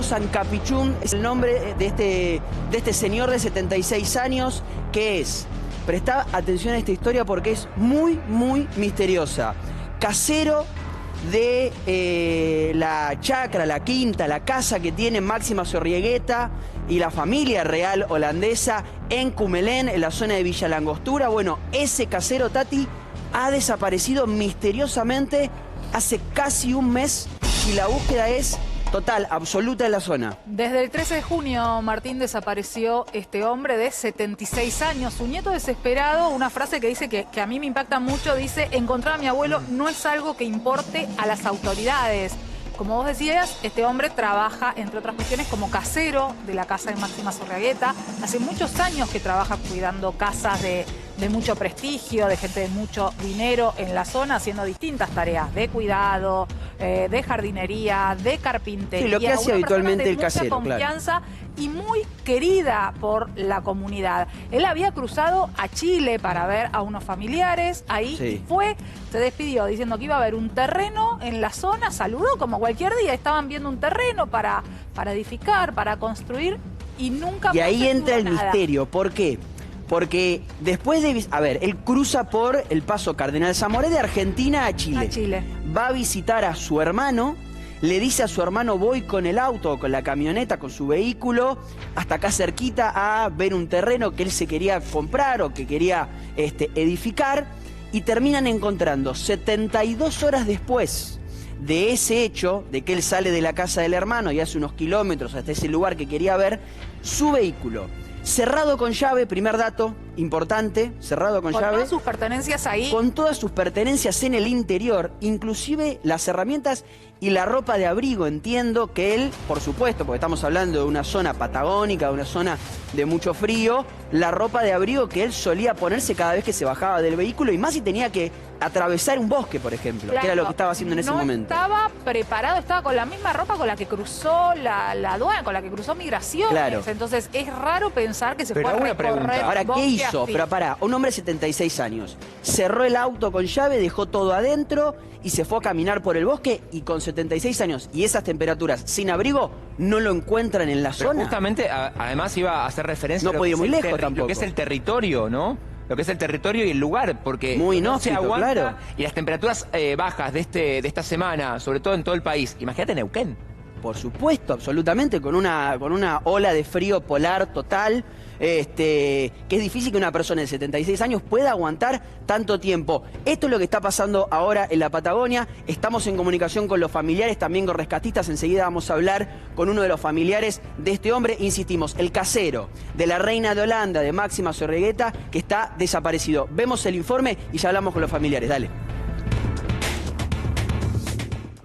Carlos Ancapichún es el nombre de este señor de 76 años, que es, prestá atención a esta historia porque es muy, muy misteriosa. Casero de la chacra, la quinta, la casa que tiene Máxima Zorriegueta y la familia real holandesa en Cumelén, en la zona de Villa Langostura. Bueno, ese casero, Tati, ha desaparecido misteriosamente hace casi un mes y la búsqueda es total, absoluta en la zona. Desde el 13 de junio, Martín, desapareció este hombre de 76 años. Su nieto desesperado, una frase que dice que a mí me impacta mucho, dice: encontrar a mi abuelo no es algo que importe a las autoridades. Como vos decías, este hombre trabaja, entre otras cuestiones, como casero de la casa de Máxima Zorriegueta. Hace muchos años que trabaja cuidando casas de mucho prestigio, de gente de mucho dinero en la zona, haciendo distintas tareas de cuidado, de jardinería, de carpintería. Sí, lo que hace habitualmente el casero, mucha confianza, claro. Y muy querida por la comunidad. Él había cruzado a Chile para ver a unos familiares, ahí sí. Fue, se despidió diciendo que iba a haber un terreno en la zona, saludó como cualquier día, estaban viendo un terreno para edificar, para construir, y nunca más. Y ahí entra el misterio, ¿por qué? Porque después de... A ver, él cruza por el paso Cardenal Zamoré de Argentina a Chile. Va a visitar a su hermano, le dice a su hermano: voy con el auto, con la camioneta, con su vehículo, hasta acá cerquita a ver un terreno que él se quería comprar o que quería edificar, y terminan encontrando 72 horas después de ese hecho, de que él sale de la casa del hermano y hace unos kilómetros hasta ese lugar que quería ver, su vehículo cerrado con llave, primer dato importante, cerrado con llave. Con todas sus pertenencias ahí. Con todas sus pertenencias en el interior, inclusive las herramientas y la ropa de abrigo. Entiendo que él, por supuesto, porque estamos hablando de una zona patagónica, de una zona de mucho frío, la ropa de abrigo que él solía ponerse cada vez que se bajaba del vehículo, y más si tenía que atravesar un bosque, por ejemplo, claro, que era lo que estaba haciendo en ese momento. Estaba preparado, estaba con la misma ropa con la que cruzó la aduana, con la que cruzó migraciones. Claro. Entonces es raro pensar que se fue a recorrer. Ahora, ¿qué hizo? Pero pará, un hombre de 76 años, cerró el auto con llave, dejó todo adentro y se fue a caminar por el bosque, y con 76 años y esas temperaturas, sin abrigo, no lo encuentran en la zona. Justamente, además iba a hacer referencia no podía muy lejos tampoco. Lo que es el territorio, ¿no? Lo que es el territorio y el lugar, porque muy no se aguanta, claro. Y las temperaturas bajas de esta semana, sobre todo en todo el país. Imagínate Neuquén. Por supuesto, absolutamente, con una ola de frío polar total, que es difícil que una persona de 76 años pueda aguantar tanto tiempo. Esto es lo que está pasando ahora en la Patagonia. Estamos en comunicación con los familiares, también con rescatistas. Enseguida vamos a hablar con uno de los familiares de este hombre. Insistimos, el casero de la reina de Holanda, de Máxima Zorriegueta, que está desaparecido. Vemos el informe y ya hablamos con los familiares. Dale.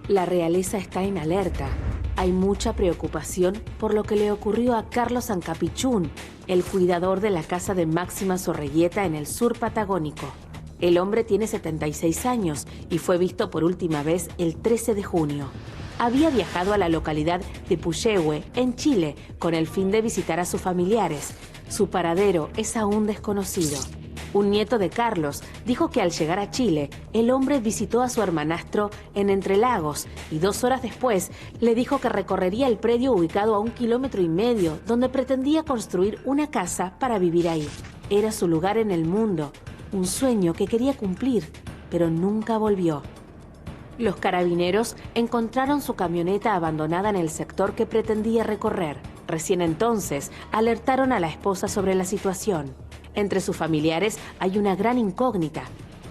La realeza está en alerta. Hay mucha preocupación por lo que le ocurrió a Carlos Ancapichún, el cuidador de la casa de Máxima Zorriegueta en el sur patagónico. El hombre tiene 76 años y fue visto por última vez el 13 de junio. Había viajado a la localidad de Puyehue, en Chile, con el fin de visitar a sus familiares. Su paradero es aún desconocido. Un nieto de Carlos dijo que al llegar a Chile, el hombre visitó a su hermanastro en Entre Lagos y 2 horas después le dijo que recorrería el predio ubicado a 1,5 kilómetros, donde pretendía construir una casa para vivir ahí. Era su lugar en el mundo, un sueño que quería cumplir, pero nunca volvió. Los carabineros encontraron su camioneta abandonada en el sector que pretendía recorrer. Recién entonces alertaron a la esposa sobre la situación. Entre sus familiares hay una gran incógnita: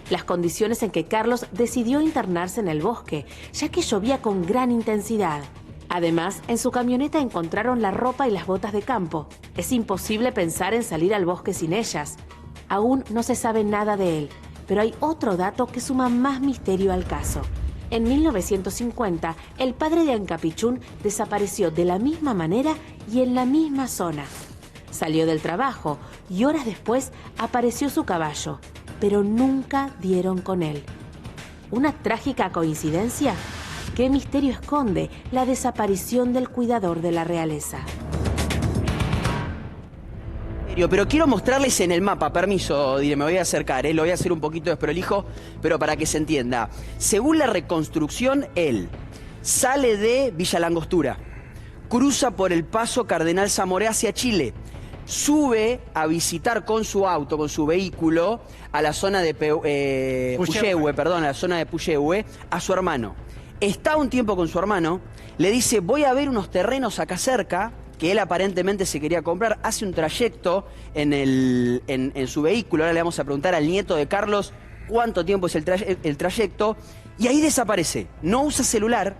las condiciones en que Carlos decidió internarse en el bosque, ya que llovía con gran intensidad. Además, en su camioneta encontraron la ropa y las botas de campo. Es imposible pensar en salir al bosque sin ellas. Aún no se sabe nada de él, pero hay otro dato que suma más misterio al caso. En 1950, el padre de Ancapichún desapareció de la misma manera y en la misma zona. Salió del trabajo y horas después apareció su caballo, pero nunca dieron con él. ¿Una trágica coincidencia? ¿Qué misterio esconde la desaparición del cuidador de la realeza? Pero quiero mostrarles en el mapa, permiso, me voy a acercar, lo voy a hacer un poquito desprolijo, pero para que se entienda. Según la reconstrucción, él sale de Villa Langostura, cruza por el paso Cardenal Zamoré hacia Chile. Sube a visitar con su auto, con su vehículo, a la zona de Puyehue, a la zona de Puyehue, a su hermano. Está un tiempo con su hermano, le dice, voy a ver unos terrenos acá cerca, que él aparentemente se quería comprar, hace un trayecto en su vehículo. Ahora le vamos a preguntar al nieto de Carlos cuánto tiempo es el trayecto, y ahí desaparece. No usa celular,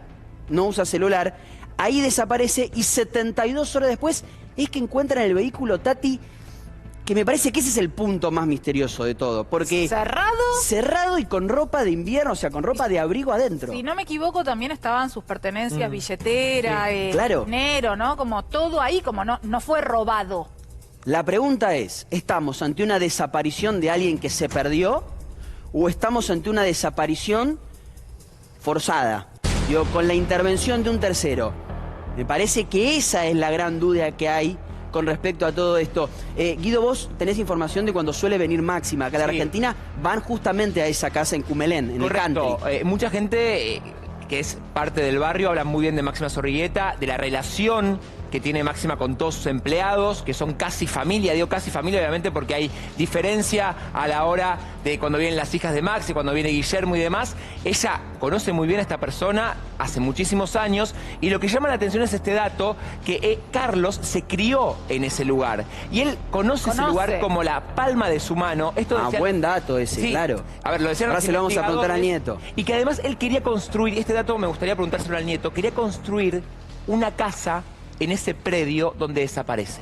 ahí desaparece, y 72 horas después es que encuentran el vehículo, Tati, que me parece que ese es el punto más misterioso de todo, porque... Cerrado y con ropa de invierno, o sea, con ropa de abrigo adentro. Si no me equivoco, también estaban sus pertenencias, billetera, claro, dinero, ¿no? Como todo ahí, como no fue robado. La pregunta es, ¿estamos ante una desaparición de alguien que se perdió o estamos ante una desaparición forzada? Digo, con la intervención de un tercero. Me parece que esa es la gran duda que hay con respecto a todo esto. Guido, vos tenés información de cuando suele venir Máxima acá a la Argentina, van justamente a esa casa en Cumelén, en Correcto. el country. Mucha gente que es parte del barrio habla muy bien de Máxima Zorrigueta, de la relación que tiene Máxima con todos sus empleados, que son casi familia, digo casi familia obviamente porque hay diferencia a la hora de cuando vienen las hijas de Maxi, cuando viene Guillermo y demás. Ella conoce muy bien a esta persona hace muchísimos años, y lo que llama la atención es este dato, que Carlos se crió en ese lugar y él conoce ese lugar como la palma de su mano. Esto decía, buen dato ese, sí, claro. A ver, lo decían. Ahora se lo vamos a preguntar al nieto. Y que además él quería construir, este dato me gustaría preguntárselo al nieto, quería construir una casa en ese predio donde desaparece.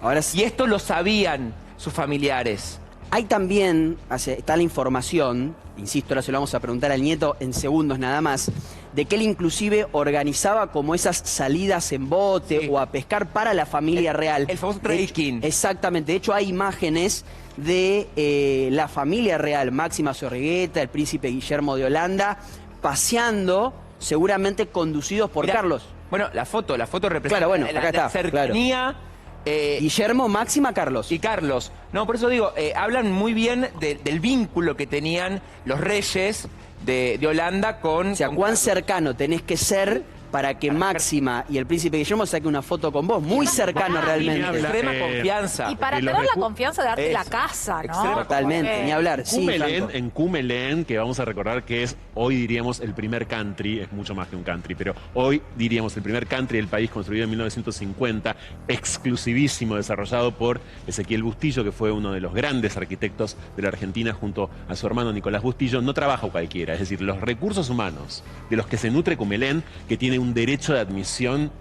Ahora sí. Y esto lo sabían sus familiares. Hay también, está la información, insisto, ahora se lo vamos a preguntar al nieto en segundos nada más, de que él inclusive organizaba como esas salidas en bote o a pescar para la familia real. El famoso trekking. Exactamente, de hecho hay imágenes de la familia real, Máxima Zorrigueta, el príncipe Guillermo de Holanda, paseando, seguramente conducidos por Carlos. Bueno, la foto representa claro, bueno, acá está, la cercanía. Claro. Guillermo, Máxima, Carlos. Y Carlos. No, por eso digo, hablan muy bien del vínculo que tenían los reyes de Holanda con... O sea, cuán cercano tenés que ser para que Máxima y el príncipe Guillermo saquen una foto con vos. Muy cercano realmente. Extrema confianza. Y para tener la confianza de darte la casa, ¿no? Totalmente, ni hablar. En Cumelén, que vamos a recordar que es, hoy diríamos, el primer country, es mucho más que un country, pero hoy diríamos el primer country del país, construido en 1950, exclusivísimo, desarrollado por Ezequiel Bustillo, que fue uno de los grandes arquitectos de la Argentina, junto a su hermano Nicolás Bustillo. No trabaja cualquiera, es decir, los recursos humanos de los que se nutre Cumelén, que tiene un derecho de admisión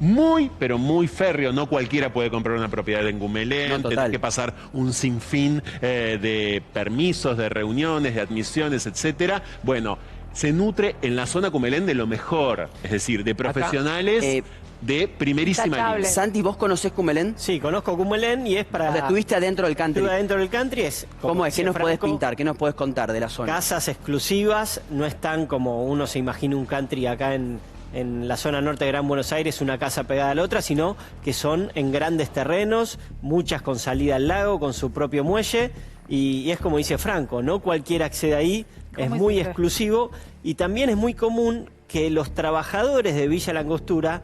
muy, pero muy férreo. No cualquiera puede comprar una propiedad en Cumelén, tenés que pasar un sinfín de permisos, de reuniones, de admisiones, etcétera. Bueno, se nutre en la zona Cumelén de lo mejor, es decir, de profesionales de primerísima línea. Santi, ¿vos conocés Cumelén? Sí, conozco Cumelén y es para... O sea, estuviste adentro del country. Estuve adentro del country, es... ¿Cómo es? ¿Qué nos podés pintar? ¿Qué nos podés contar de la zona? Casas exclusivas, no están como uno se imagina un country acá en la zona norte de Gran Buenos Aires, una casa pegada a la otra, sino que son en grandes terrenos, muchas con salida al lago, con su propio muelle, y es como dice Franco, no cualquiera accede ahí, es muy exclusivo, y también es muy común que los trabajadores de Villa Langostura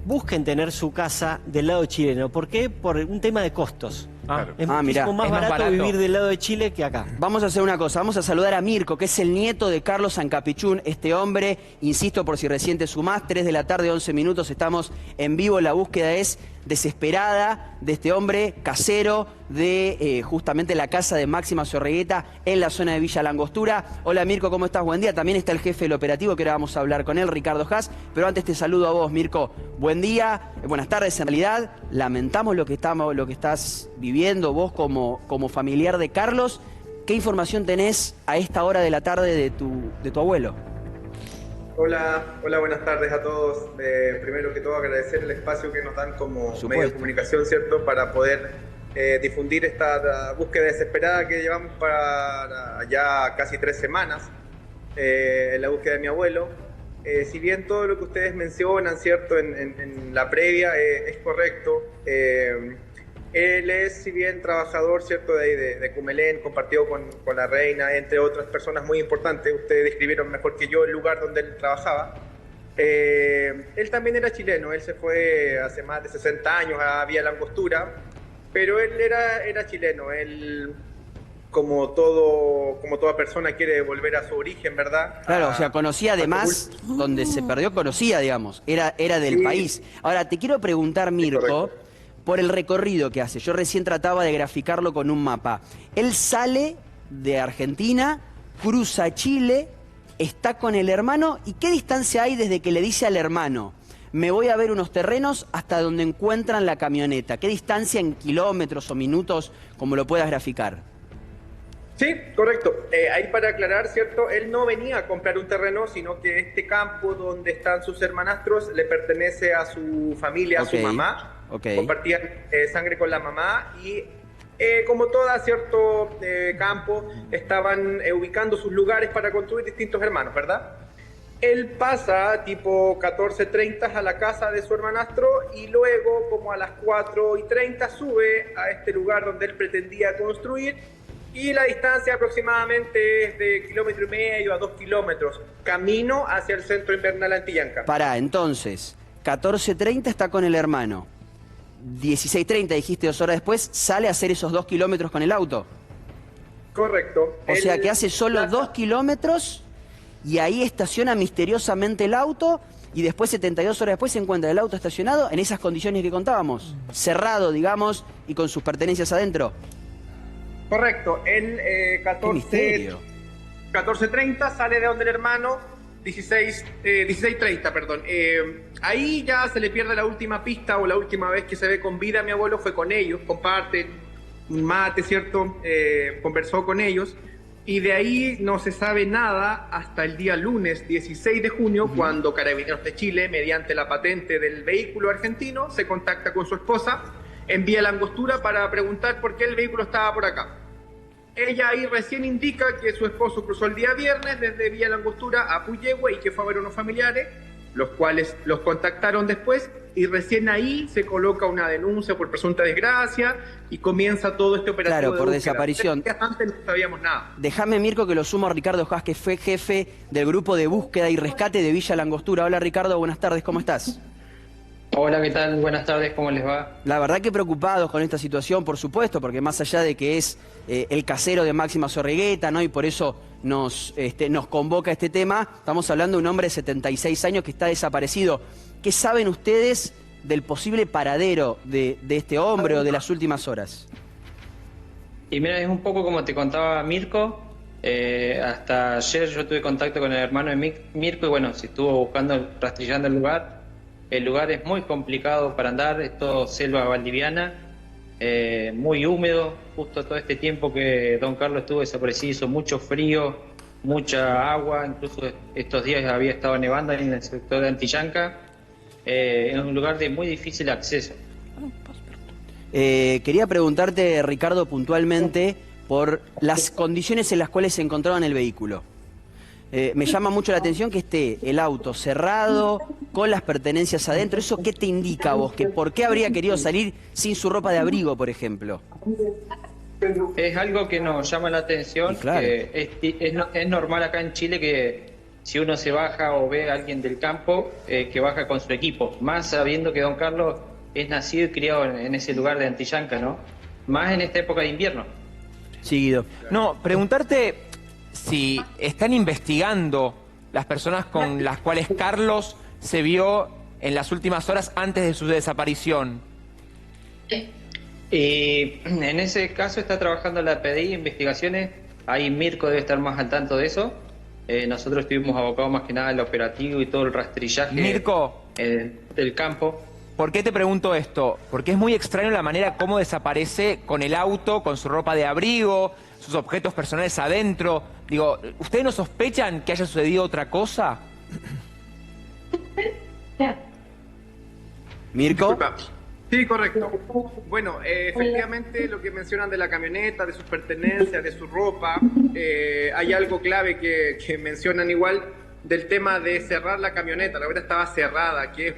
busquen tener su casa del lado chileno. ¿Por qué? Por un tema de costos. Es muchísimo más barato vivir del lado de Chile que acá. Vamos a hacer una cosa, vamos a saludar a Mirko, que es el nieto de Carlos Sancapichún. Este hombre, insisto por si recién te sumás, 3 de la tarde, 11 minutos, estamos en vivo. La búsqueda es desesperada de este hombre casero de justamente la casa de Máxima Zorrigueta en la zona de Villa Langostura. Hola Mirko, ¿cómo estás? Buen día. También está el jefe del operativo, que ahora vamos a hablar con él, Ricardo Haas. Pero antes te saludo a vos, Mirko. Buen día, buenas tardes. En realidad, lamentamos lo que estás viviendo vos como familiar de Carlos. ¿Qué información tenés a esta hora de la tarde de tu abuelo? Hola, buenas tardes a todos. Primero que todo agradecer el espacio que nos dan como medio de comunicación, ¿cierto? Para poder difundir esta búsqueda desesperada que llevamos para ya casi 3 semanas, en la búsqueda de mi abuelo. Si bien todo lo que ustedes mencionan, ¿cierto? En la previa es correcto, él es, si bien trabajador, ¿cierto? De Cumelén, compartido con la reina, entre otras personas muy importantes. Ustedes describieron mejor que yo el lugar donde él trabajaba. Él también era chileno, él se fue hace más de 60 años a Villa Langostura, pero él era chileno, él como toda persona quiere volver a su origen, ¿verdad? Claro, o sea, conocía además, donde se perdió, conocía, digamos, era del país. Ahora, te quiero preguntar, Mirko, por el recorrido que hace. Yo recién trataba de graficarlo con un mapa. Él sale de Argentina, cruza Chile, está con el hermano, ¿y qué distancia hay desde que le dice al hermano, me voy a ver unos terrenos, hasta donde encuentran la camioneta? ¿Qué distancia en kilómetros o minutos, como lo puedas graficar? Sí, correcto. Ahí para aclarar, ¿cierto? Él no venía a comprar un terreno, sino que este campo donde están sus hermanastros le pertenece a su familia, a su mamá. Compartían sangre con la mamá y como toda cierto campo, estaban ubicando sus lugares para construir distintos hermanos, ¿verdad? Él pasa tipo 14:30 a la casa de su hermanastro y luego como a las 4:30 sube a este lugar donde él pretendía construir. Y la distancia aproximadamente es de 1,5 km a 2 kilómetros, camino hacia el centro invernal Antillanca. Pará, entonces, 14:30 está con el hermano. 16:30, dijiste 2 horas después, sale a hacer esos 2 kilómetros con el auto. Correcto. O sea que hace solo 2 kilómetros y ahí estaciona misteriosamente el auto y después 72 horas después se encuentra el auto estacionado en esas condiciones que contábamos. Cerrado, digamos, y con sus pertenencias adentro. Correcto, él 14:30 sale de donde el hermano, 16:30, perdón. Ahí ya se le pierde la última pista o la última vez que se ve con vida. Mi abuelo fue con ellos, comparten un mate, ¿cierto? Conversó con ellos y de ahí no se sabe nada hasta el día lunes 16 de junio, cuando Carabineros de Chile, mediante la patente del vehículo argentino, se contacta con su esposa en Vía Langostura para preguntar por qué el vehículo estaba por acá. Ella ahí recién indica que su esposo cruzó el día viernes desde Vía Langostura a Puyehue y que fue a ver unos familiares, los cuales los contactaron después, y recién ahí se coloca una denuncia por presunta desgracia y comienza todo este operativo. Claro, por de búsqueda. desaparición. Antes no sabíamos nada. Déjame, Mirko, que lo sumo a Ricardo Haas, que fue jefe del grupo de búsqueda y rescate de Villa Langostura. Hola, Ricardo, buenas tardes, ¿cómo estás? Hola, ¿qué tal? Buenas tardes, ¿cómo les va? La verdad que preocupados con esta situación, por supuesto, porque más allá de que es el casero de Máxima Zorrigueta, ¿no? Y por eso nos convoca este tema, estamos hablando de un hombre de 76 años que está desaparecido. ¿Qué saben ustedes del posible paradero de este hombre o de las últimas horas? Y mira, es un poco como te contaba Mirko. Hasta ayer yo tuve contacto con el hermano de Mirko y bueno, se estuvo rastrillando el lugar. El lugar es muy complicado para andar, es todo selva valdiviana, muy húmedo. Justo todo este tiempo que don Carlos estuvo desaparecido hizo mucho frío, mucha agua, incluso estos días había estado nevando en el sector de Antillanca. Es un lugar de muy difícil acceso. Quería preguntarte, Ricardo, puntualmente por las condiciones en las cuales se encontraba en el vehículo. Me llama mucho la atención que esté el auto cerrado, con las pertenencias adentro. ¿Eso qué te indica a vos? ¿Por qué habría querido salir sin su ropa de abrigo, por ejemplo? Es algo que nos llama la atención. Claro. Es normal acá en Chile que si uno se baja o ve a alguien del campo, que baja con su equipo. Más sabiendo que don Carlos es nacido y criado en ese lugar de Antillanca, ¿no? Más en esta época de invierno. Sí, Guido. No, preguntarte si están investigando las personas con las cuales Carlos se vio en las últimas horas antes de su desaparición. Y en ese caso está trabajando la PDI, investigaciones. Ahí Mirko debe estar más al tanto de eso. Nosotros estuvimos abocados más que nada al operativo y todo el rastrillaje Mirko, del campo. ¿Por qué te pregunto esto? Porque es muy extraño la manera como desaparece con el auto, con su ropa de abrigo, sus objetos personales adentro. Digo, ¿ustedes no sospechan que haya sucedido otra cosa? ¿Mirko? Disculpa. Sí, correcto. Bueno, efectivamente lo que mencionan de la camioneta, de sus pertenencias, de su ropa, hay algo clave que mencionan igual del tema de cerrar la camioneta. La camioneta estaba cerrada, que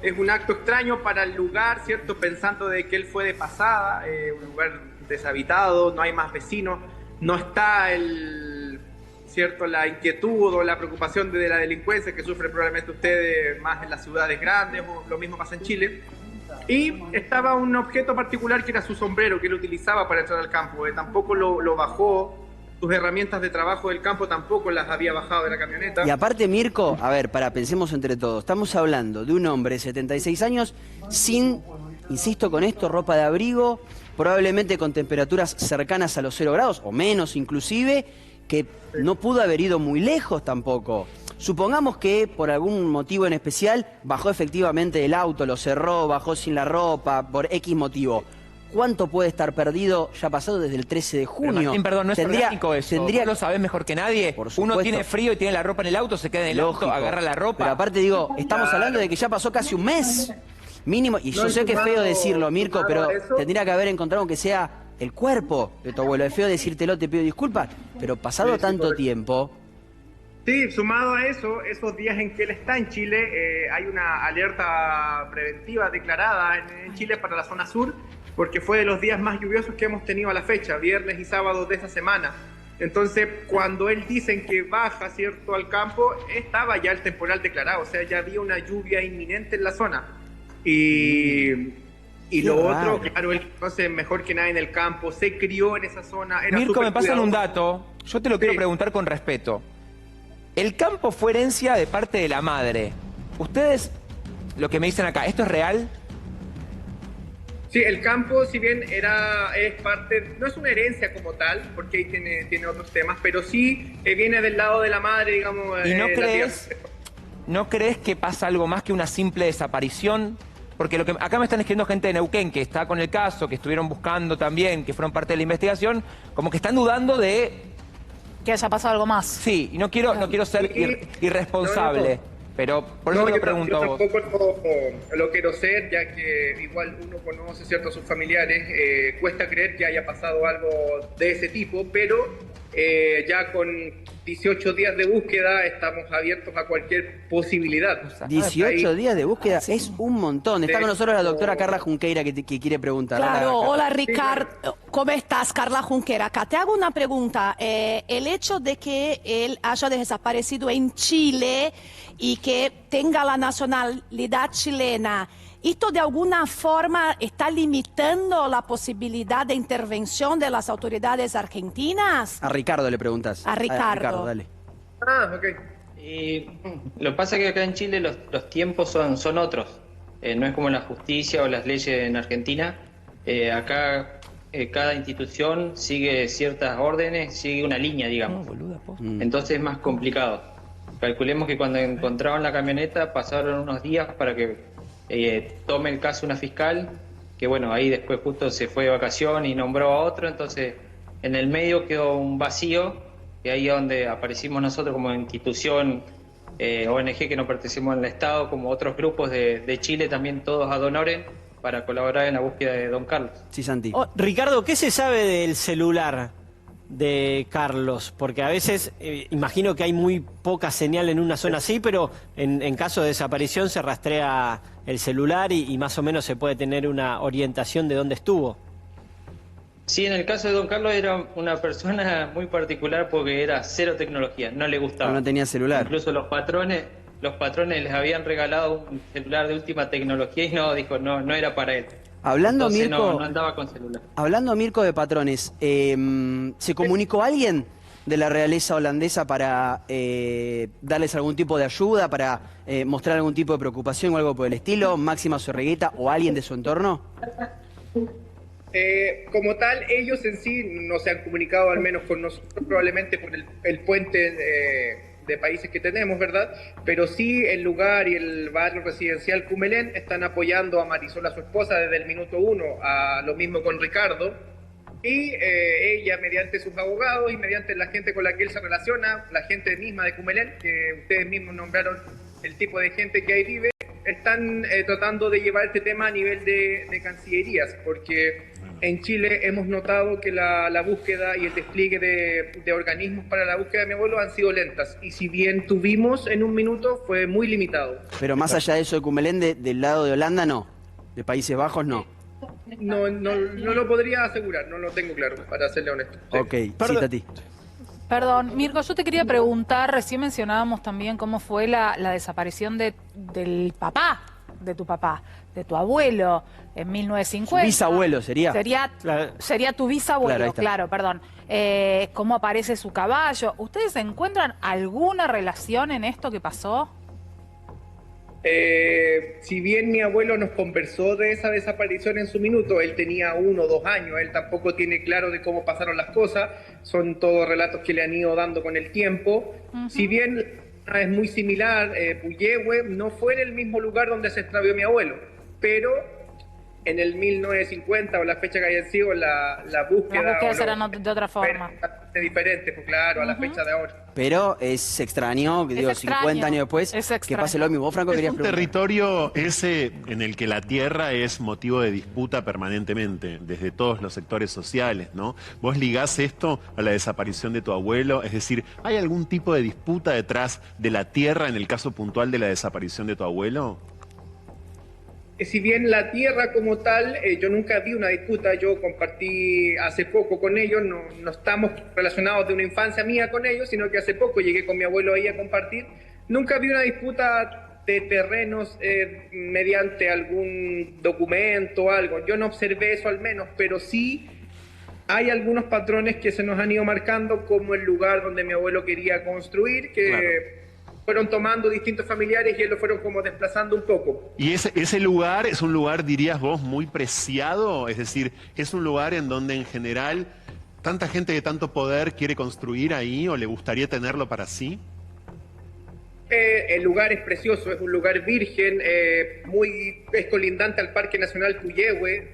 es un acto extraño para el lugar, ¿cierto? Pensando de que él fue de pasada, un lugar deshabitado, no hay más vecinos, no está ¿cierto? La inquietud o la preocupación de la delincuencia que sufren probablemente ustedes más en las ciudades grandes, o lo mismo pasa en Chile. Y estaba un objeto particular que era su sombrero, que él utilizaba para entrar al campo. Tampoco lo bajó. Sus herramientas de trabajo del campo tampoco las había bajado de la camioneta. Y aparte, Mirko, a ver, pensemos entre todos. Estamos hablando de un hombre de 76 años sin, insisto con esto, ropa de abrigo, probablemente con temperaturas cercanas a los 0 grados, o menos inclusive, que no pudo haber ido muy lejos tampoco. Supongamos que por algún motivo en especial bajó efectivamente del auto, lo cerró, bajó sin la ropa, por X motivo. ¿Cuánto puede estar perdido ya pasado desde el 13 de junio? Pero Martín, perdón, no es orgánico eso. ¿Vos lo sabés mejor que nadie? Uno tiene frío y tiene la ropa en el auto, se queda en el auto, agarra la ropa. Pero aparte digo, estamos hablando de que ya pasó casi un mes mínimo. Y yo sé que es feo decirlo, Mirko, pero tendría que haber encontrado aunque sea el cuerpo de tu abuelo. Es feo decírtelo, te pido disculpas, pero pasado tanto tiempo... Sí, sumado a eso, esos días en que él está en Chile, hay una alerta preventiva declarada en Chile para la zona sur, porque fue de los días más lluviosos que hemos tenido a la fecha, viernes y sábado de esa semana. Entonces, cuando él dicen que baja, ¿cierto?, al campo, estaba ya el temporal declarado, o sea, ya había una lluvia inminente en la zona. Y lo otro, claro, él conoce mejor que nadie en el campo, se crió en esa zona. Era Mirko, me pasan cuidadoso. un dato, yo te lo quiero preguntar con respeto. El campo fue herencia de parte de la madre. Ustedes, lo que me dicen acá, ¿esto es real? Sí, el campo, si bien es parte, no es una herencia como tal, porque ahí tiene otros temas, pero sí viene del lado de la madre, digamos. ¿Y no crees que pasa algo más que una simple desaparición? Porque acá me están escribiendo gente de Neuquén que está con el caso, que estuvieron buscando también, que fueron parte de la investigación, como que están dudando de... que haya pasado algo más. Sí, y no quiero ser irresponsable. Pero por eso te lo pregunto a vos. Yo tampoco lo quiero ser, ya que igual uno conoce, ¿cierto?, a sus familiares. Cuesta creer que haya pasado algo de ese tipo, pero ya con 18 días de búsqueda estamos abiertos a cualquier posibilidad. 18 días de búsqueda es un montón. Está con nosotros la doctora Carla Junqueira que quiere preguntar. Claro, hola Ricardo, ¿cómo estás? Carla Junqueira acá. Te hago una pregunta. El hecho de que él haya desaparecido en Chile y que tenga la nacionalidad chilena, ¿esto de alguna forma está limitando la posibilidad de intervención de las autoridades argentinas? A Ricardo le preguntas. A Ricardo. Dale. Ah, ok. Lo que pasa es que acá en Chile los tiempos son otros. No es como la justicia o las leyes en Argentina. Acá cada institución sigue ciertas órdenes, sigue una línea, digamos. Entonces es más complicado. Calculemos que cuando encontraron la camioneta pasaron unos días para que tome el caso una fiscal, que bueno, ahí después justo se fue de vacación y nombró a otro, entonces en el medio quedó un vacío, y ahí es donde aparecimos nosotros como institución ONG que no pertenecemos al Estado, como otros grupos de Chile, también todos ad honorem, para colaborar en la búsqueda de don Carlos. Sí, Santi. Ricardo, ¿qué se sabe del celular de Carlos? Porque a veces imagino que hay muy poca señal en una zona así, pero en caso de desaparición se rastrea el celular y más o menos se puede tener una orientación de dónde estuvo. Sí, en el caso de don Carlos era una persona muy particular porque era cero tecnología, no le gustaba. No tenía celular. Incluso los patrones les habían regalado un celular de última tecnología y no era para él. Hablando, Entonces, Mirko, no andaba con celular. Hablando, Mirko, de patrones, ¿se comunicó alguien de la realeza holandesa para darles algún tipo de ayuda, para mostrar algún tipo de preocupación o algo por el estilo? ¿Máxima Zorreguieta o alguien de su entorno? Como tal, ellos en sí no se han comunicado, al menos con nosotros, probablemente por el puente de países que tenemos, ¿verdad? Pero sí el lugar y el barrio residencial Cumelén están apoyando a Marisol, a su esposa, desde el minuto 1, a lo mismo con Ricardo, y ella, mediante sus abogados y mediante la gente con la que él se relaciona, la gente misma de Cumelén, que ustedes mismos nombraron el tipo de gente que ahí vive, están tratando de llevar este tema a nivel de cancillerías, porque en Chile hemos notado que la búsqueda y el despliegue de organismos para la búsqueda de mi abuelo han sido lentas, y si bien tuvimos en un minuto, fue muy limitado. Pero más allá de eso de Cumelén, del lado de Holanda, no. De Países Bajos, no. No lo podría asegurar, no lo tengo claro, para serle honesto. Sí. Ok, sí, Tati. Perdón, Mirko, yo te quería preguntar, recién mencionábamos también cómo fue la desaparición del papá, de tu abuelo, en 1950. Bisabuelo sería. Sería tu bisabuelo, Claro, perdón. ¿Cómo aparece su caballo? ¿Ustedes encuentran alguna relación en esto que pasó? Si bien mi abuelo nos conversó de esa desaparición en su minuto, él tenía 1 o 2 años, él tampoco tiene claro de cómo pasaron las cosas, son todos relatos que le han ido dando con el tiempo. Si bien es muy similar, Puyehue no fue en el mismo lugar donde se extravió mi abuelo, pero en el 1950 o la fecha que haya sido la búsqueda... Las búsquedas eran de otra forma. Diferente, pues claro, a la fecha de ahora. Pero es extraño, digo, 50 años después, que pase lo mismo. Vos, Franco, querías preguntar. Es un territorio ese en el que la tierra es motivo de disputa permanentemente, desde todos los sectores sociales, ¿no? Vos ligás esto a la desaparición de tu abuelo, es decir, ¿hay algún tipo de disputa detrás de la tierra en el caso puntual de la desaparición de tu abuelo? Si bien la tierra como tal, yo nunca vi una disputa, yo compartí hace poco con ellos, no estamos relacionados de una infancia mía con ellos, sino que hace poco llegué con mi abuelo ahí a compartir. Nunca vi una disputa de terrenos mediante algún documento o algo. Yo no observé eso al menos, pero sí hay algunos patrones que se nos han ido marcando, como el lugar donde mi abuelo quería construir, que... Claro. Fueron tomando distintos familiares y él lo fueron como desplazando un poco. ¿Y ese lugar es un lugar, dirías vos, muy preciado? Es decir, ¿es un lugar en donde en general tanta gente de tanto poder quiere construir ahí o le gustaría tenerlo para sí? El lugar es precioso, es un lugar virgen, es colindante al Parque Nacional Puyehue,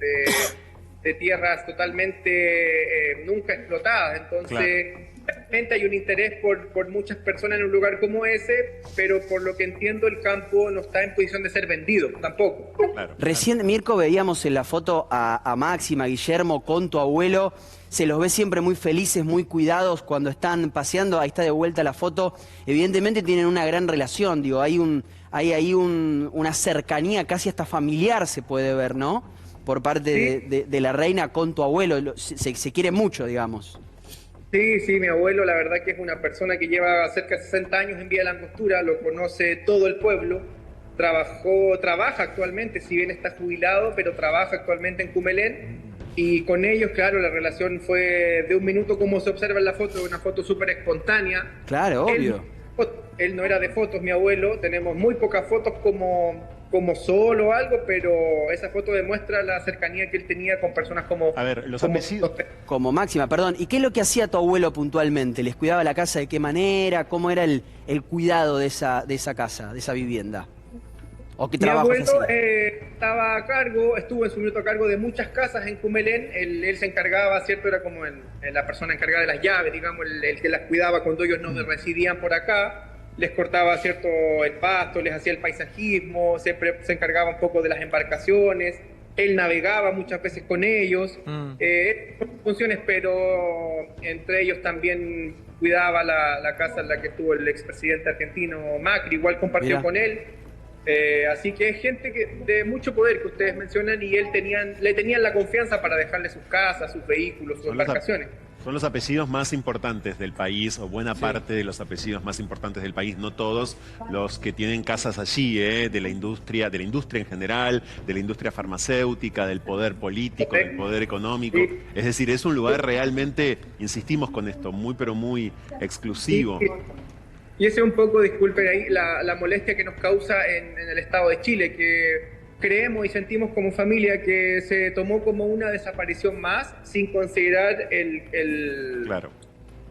de tierras totalmente nunca explotadas, entonces... Claro. Realmente hay un interés por muchas personas en un lugar como ese, pero por lo que entiendo el campo no está en posición de ser vendido, tampoco. Claro. Recién, Mirko, veíamos en la foto a Máxima, a Guillermo con tu abuelo, se los ve siempre muy felices, muy cuidados cuando están paseando, ahí está de vuelta la foto, evidentemente tienen una gran relación, digo, hay ahí una cercanía casi hasta familiar se puede ver, ¿no? Por parte de la reina con tu abuelo, se quiere mucho, digamos. Sí, mi abuelo la verdad que es una persona que lleva cerca de 60 años en Vía de la Angostura, lo conoce todo el pueblo, trabaja actualmente, si bien está jubilado, pero trabaja actualmente en Cumelén, y con ellos, claro, la relación fue de un minuto como se observa en la foto, una foto súper espontánea. Claro, obvio. Él no era de fotos, mi abuelo, tenemos muy pocas fotos como solo o algo, pero esa foto demuestra la cercanía que él tenía con personas como... A ver, los apellidos... Como Máxima, perdón. ¿Y qué es lo que hacía tu abuelo puntualmente? ¿Les cuidaba la casa de qué manera? ¿Cómo era el cuidado de esa casa, de esa vivienda? ¿O qué trabajo hacía? Mi abuelo estuvo en su minuto a cargo de muchas casas en Cumelén. Él se encargaba, ¿cierto? Era como la persona encargada de las llaves, digamos, el que las cuidaba cuando ellos no residían por acá. Les cortaba, ¿cierto?, el pasto, les hacía el paisajismo, se encargaba un poco de las embarcaciones, él navegaba muchas veces con ellos, funciones, pero entre ellos también cuidaba la casa en la que estuvo el expresidente argentino Macri, igual compartió con él, así que es gente de mucho poder que ustedes mencionan y le tenían la confianza para dejarle sus casas, sus vehículos, sus embarcaciones. Son los apellidos más importantes del país, o buena parte de los apellidos más importantes del país, no todos los que tienen casas allí, de la industria en general, de la industria farmacéutica, del poder político, del poder económico. Es decir, es un lugar realmente, insistimos con esto, muy pero muy exclusivo. Y ese es un poco, disculpen ahí, la molestia que nos causa en el Estado de Chile, que creemos y sentimos como familia que se tomó como una desaparición más sin considerar el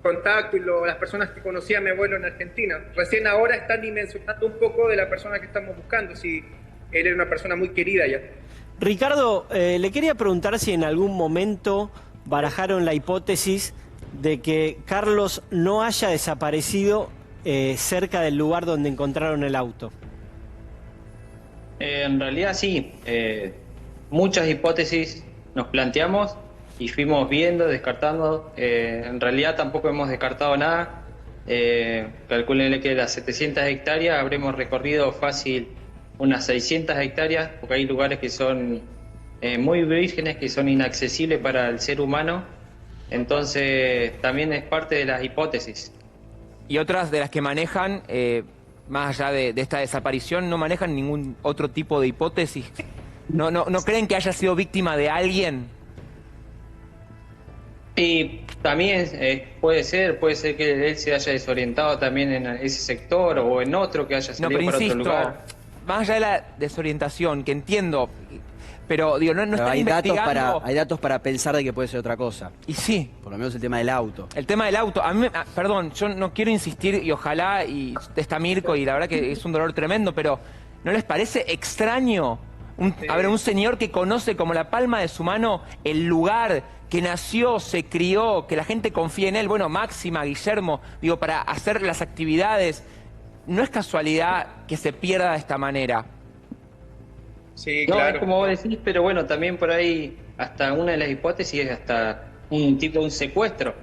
contacto y las personas que conocía a mi abuelo en Argentina. Recién ahora están dimensionando un poco de la persona que estamos buscando, si él era una persona muy querida ya. Ricardo, le quería preguntar si en algún momento barajaron la hipótesis de que Carlos no haya desaparecido cerca del lugar donde encontraron el auto. En realidad sí, muchas hipótesis nos planteamos y fuimos viendo, descartando. En realidad tampoco hemos descartado nada. Calcúlenle que de las 700 hectáreas habremos recorrido fácil unas 600 hectáreas, porque hay lugares que son muy vírgenes, que son inaccesibles para el ser humano. Entonces también es parte de las hipótesis. Y otras de las que manejan, más allá de esta desaparición, no manejan ningún otro tipo de hipótesis. ¿No creen que haya sido víctima de alguien? Y también puede ser que él se haya desorientado también en ese sector o en otro que haya salido para otro lugar. Más allá de la desorientación, que entiendo, pero digo, no están hay investigando. hay datos para pensar de que puede ser otra cosa. Y sí. Por lo menos el tema del auto. El tema del auto, perdón, yo no quiero insistir y ojalá, y está Mirko y la verdad que es un dolor tremendo, pero ¿no les parece extraño? Un señor que conoce como la palma de su mano el lugar, que nació, se crió, que la gente confía en él, bueno, Máxima, Guillermo, digo, para hacer las actividades, no es casualidad que se pierda de esta manera. Sí, no, claro. Es como vos decís, pero bueno, también por ahí, hasta una de las hipótesis es hasta un tipo de un secuestro.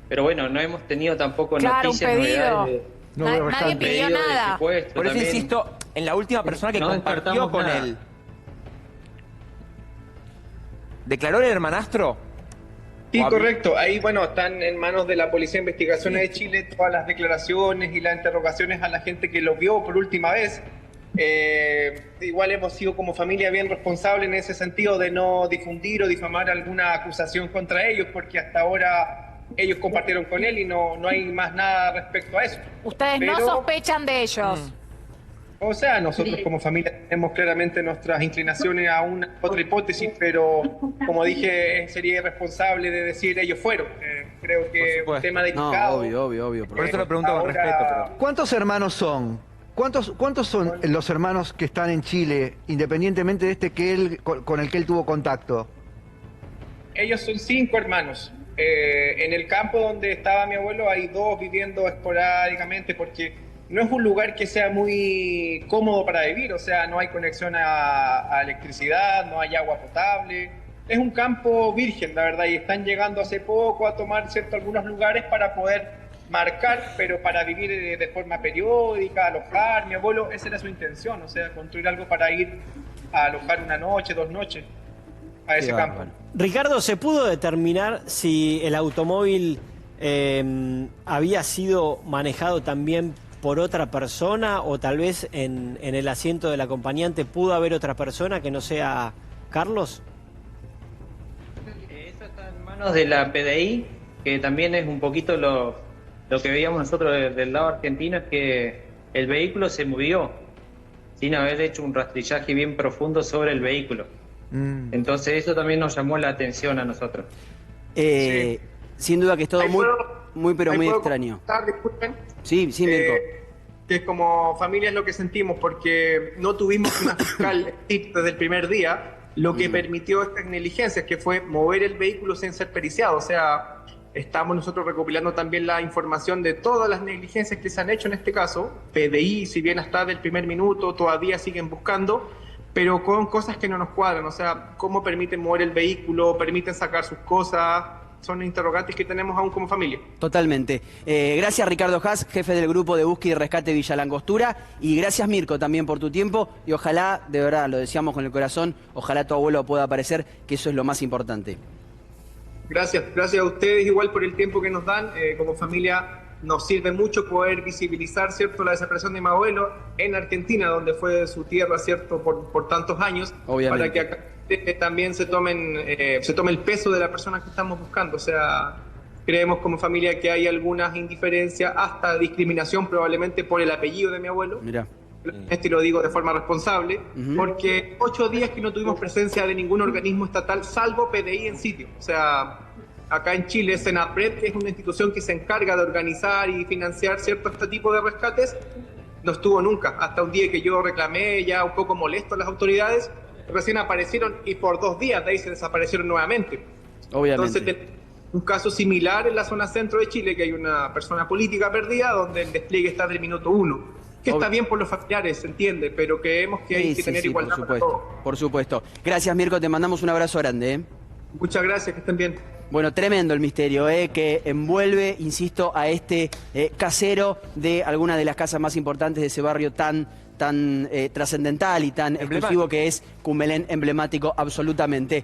Pero bueno, no hemos tenido tampoco noticias, novedades. Nadie pidió nada. Por eso también, insisto, en la última persona que compartió con él. ¿Declaró el hermanastro? Sí, correcto. Ahí, bueno, están en manos de la Policía de Investigaciones de Chile todas las declaraciones y las interrogaciones a la gente que lo vio por última vez. Igual hemos sido como familia bien responsables en ese sentido de no difundir o difamar alguna acusación contra ellos, porque hasta ahora ellos compartieron con él y no hay más nada respecto a eso. Ustedes no sospechan de ellos. O sea, nosotros como familia tenemos claramente nuestras inclinaciones a otra hipótesis, pero como dije, sería irresponsable de decir ellos fueron. Creo que es un tema delicado. No, obvio. Por eso lo pregunto con respeto. Pero... ¿Cuántos hermanos son? ¿Cuántos son los hermanos que están en Chile, independientemente de este con el que él tuvo contacto? Ellos son 5 hermanos. En el campo donde estaba mi abuelo hay 2 viviendo esporádicamente porque no es un lugar que sea muy cómodo para vivir, o sea, no hay conexión a electricidad, no hay agua potable. Es un campo virgen, la verdad, y están llegando hace poco a tomar algunos lugares para poder marcar, pero para vivir de forma periódica, alojar. Mi abuelo, esa era su intención, o sea, construir algo para ir a alojar una noche, 2 noches a ese campo. Ricardo, ¿se pudo determinar si el automóvil había sido manejado también por otra persona o tal vez en el asiento del acompañante pudo haber otra persona que no sea Carlos? Eso está en manos de la PDI, que también es un poquito lo que veíamos nosotros del lado argentino, es que el vehículo se movió sin haber hecho un rastrillaje bien profundo sobre el vehículo. Entonces eso también nos llamó la atención a nosotros. Sí. Sin duda que es todo muy extraño. Disculpen. Sí, Mirko. Que como familia es lo que sentimos, porque no tuvimos una fiscal desde el primer día, lo que permitió estas negligencias, que fue mover el vehículo sin ser periciado. O sea, estamos nosotros recopilando también la información de todas las negligencias que se han hecho en este caso. PDI, si bien hasta del primer minuto, todavía siguen buscando, pero con cosas que no nos cuadran. O sea, cómo permiten mover el vehículo, permiten sacar sus cosas. Son interrogantes que tenemos aún como familia. Totalmente. Gracias Ricardo Haas, jefe del grupo de búsqueda y rescate Villa Langostura, y gracias Mirko también por tu tiempo, y ojalá, de verdad, lo deseamos con el corazón, ojalá tu abuelo pueda aparecer, que eso es lo más importante. Gracias a ustedes igual por el tiempo que nos dan. Como familia nos sirve mucho poder visibilizar, ¿cierto?, la desaparición de mi abuelo en Argentina, donde fue su tierra, ¿cierto?, por tantos años. Obviamente. Para que acá también se tome el peso de la persona que estamos buscando. O sea, creemos como familia que hay algunas indiferencias, hasta discriminación probablemente por el apellido de mi abuelo. Mira. Esto lo digo de forma responsable, porque 8 días que no tuvimos presencia de ningún organismo estatal, salvo PDI en sitio. O sea, acá en Chile, Senapred, que es una institución que se encarga de organizar y financiar este tipo de rescates, no estuvo nunca. Hasta un día que yo reclamé, ya un poco molesto a las autoridades, recién aparecieron y por 2 días de ahí se desaparecieron nuevamente. Obviamente. Entonces, un caso similar en la zona centro de Chile, que hay una persona política perdida, donde el despliegue está del minuto 1. Que está bien por los familiares, se entiende, pero creemos que hay que tener igualdad para todos. Por supuesto. Gracias, Mirko, te mandamos un abrazo grande. Muchas gracias, que estén bien. Bueno, tremendo el misterio que envuelve, insisto, a este casero de alguna de las casas más importantes de ese barrio tan trascendental y tan exclusivo que es Cumelén, emblemático absolutamente.